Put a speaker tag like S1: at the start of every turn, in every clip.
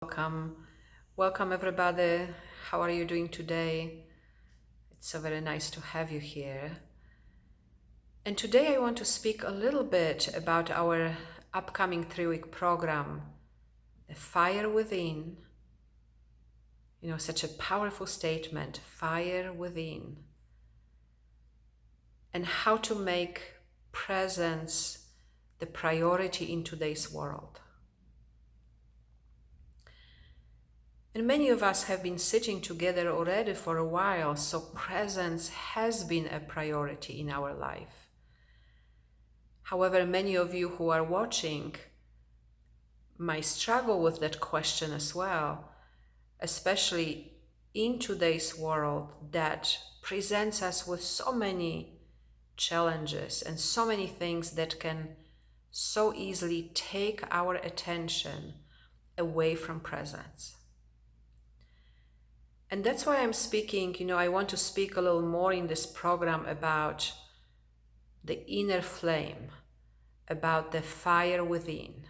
S1: Welcome everybody. How are you doing today? It's so very nice to have you here. And today I want to speak a little bit about our upcoming 3-week program, The Fire Within. Such a powerful statement, fire within. And how to make presence the priority in today's world. And many of us have been sitting together already for a while, so presence has been a priority in our life. However, many of you who are watching might struggle with that question as well, especially in today's world that presents us with so many challenges and so many things that can so easily take our attention away from presence. And that's why I'm speaking, I want to speak a little more in this program about the inner flame, about the fire within.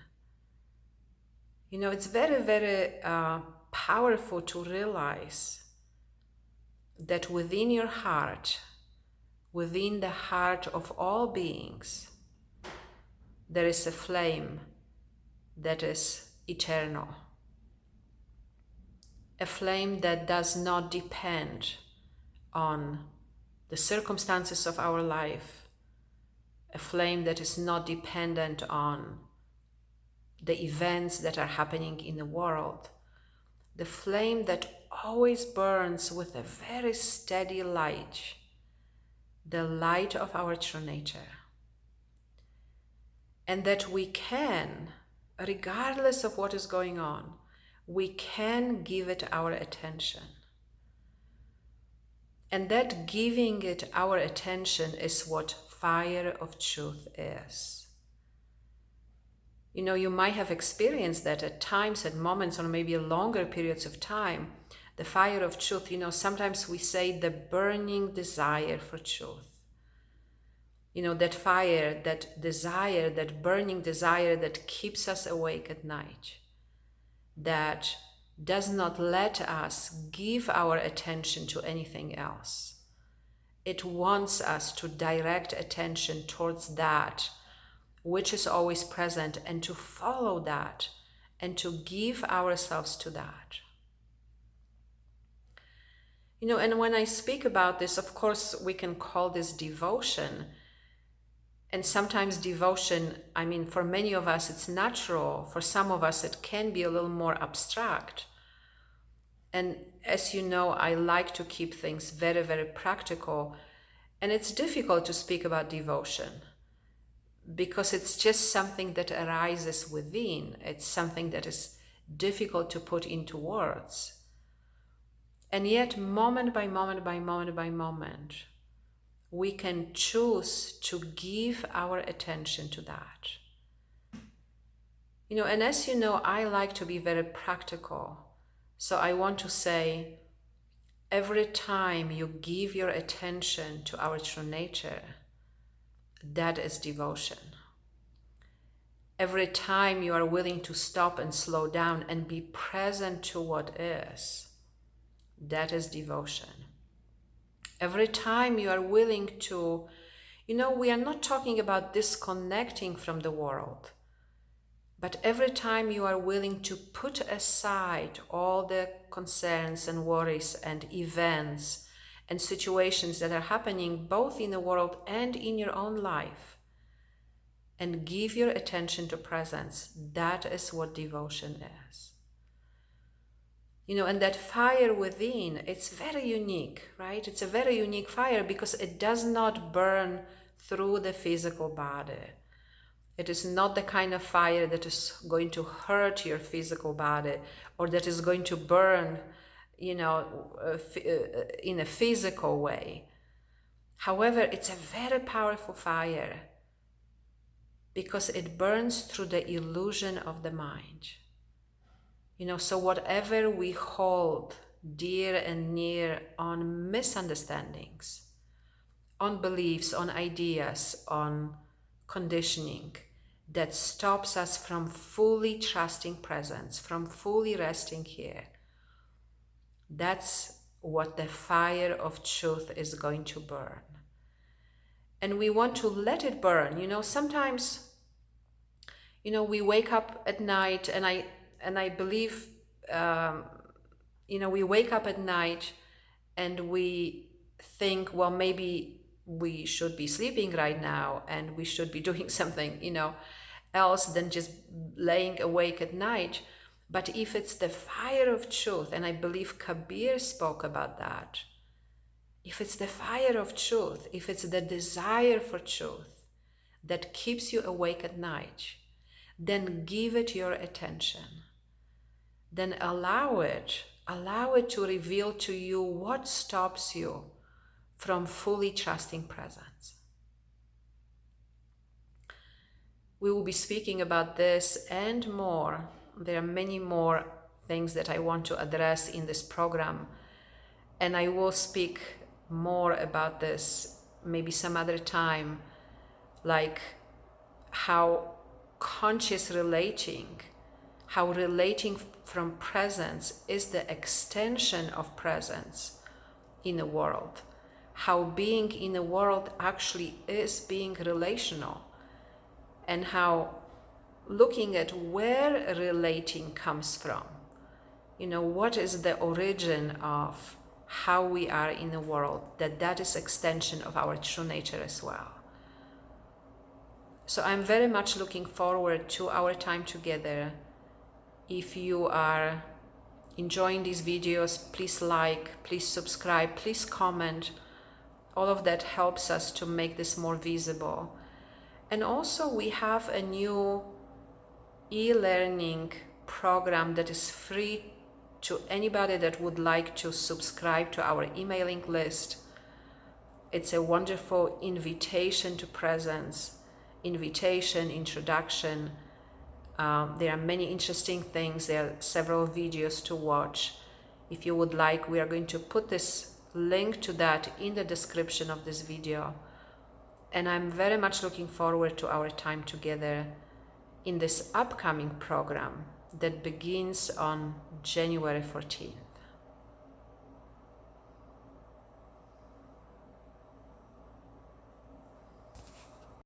S1: It's very, very powerful to realize that within your heart, within the heart of all beings, there is a flame that is eternal. A flame that does not depend on the circumstances of our life, a flame that is not dependent on the events that are happening in the world, the flame that always burns with a very steady light, the light of our true nature. And that we can, regardless of what is going on, we can give it our attention. And that giving it our attention is what fire of truth is. You might have experienced that at times, at moments, or maybe longer periods of time, the fire of truth, sometimes we say the burning desire for truth. That fire, that desire, that burning desire that keeps us awake at night, that does not let us give our attention to anything else. It wants us to direct attention towards that which is always present and to follow that and to give ourselves to that. And when I speak about this, of course, we can call this devotion. And sometimes devotion, for many of us, it's natural. For some of us, it can be a little more abstract. And as you know, I like to keep things very, very practical. And it's difficult to speak about devotion because it's just something that arises within. It's something that is difficult to put into words. And yet, moment by moment by moment by moment, we can choose to give our attention to that. And as you know, I like to be very practical. So I want to say, every time you give your attention to our true nature, that is devotion. Every time you are willing to stop and slow down and be present to what is, that is devotion. Every time you are willing to, we are not talking about disconnecting from the world, but every time you are willing to put aside all the concerns and worries and events and situations that are happening both in the world and in your own life, and give your attention to presence, that is what devotion is. And that fire within, it's very unique, right? It's a very unique fire because it does not burn through the physical body. It is not the kind of fire that is going to hurt your physical body or that is going to burn, in a physical way. However, it's a very powerful fire because it burns through the illusion of the mind. So whatever we hold dear and near on misunderstandings, on beliefs, on ideas, on conditioning, that stops us from fully trusting presence, from fully resting here. That's what the fire of truth is going to burn. And we want to let it burn. Sometimes, we wake up at night, and I believe, we wake up at night and we think, well, maybe we should be sleeping right now and we should be doing something, else than just laying awake at night. But if it's the fire of truth, and I believe Kabir spoke about that, if it's the fire of truth, if it's the desire for truth that keeps you awake at night, then give it your attention. Then allow it to reveal to you what stops you from fully trusting presence. We will be speaking about this and more. There are many more things that I want to address in this program, and I will speak more about this maybe some other time, like how conscious relating, how relating from presence is the extension of presence in the world, how being in the world actually is being relational, and how looking at where relating comes from, what is the origin of how we are in the world, that is extension of our true nature as well. So I'm very much looking forward to our time together. If you are enjoying these videos, please like, please subscribe, please comment. All of that helps us to make this more visible. And also we have a new e-learning program that is free to anybody that would like to subscribe to our emailing list. It's a wonderful invitation to presence, introduction. There are many interesting things. There are several videos to watch. If you would like, we are going to put this link to that in the description of this video. And I'm very much looking forward to our time together in this upcoming program that begins on January 14th.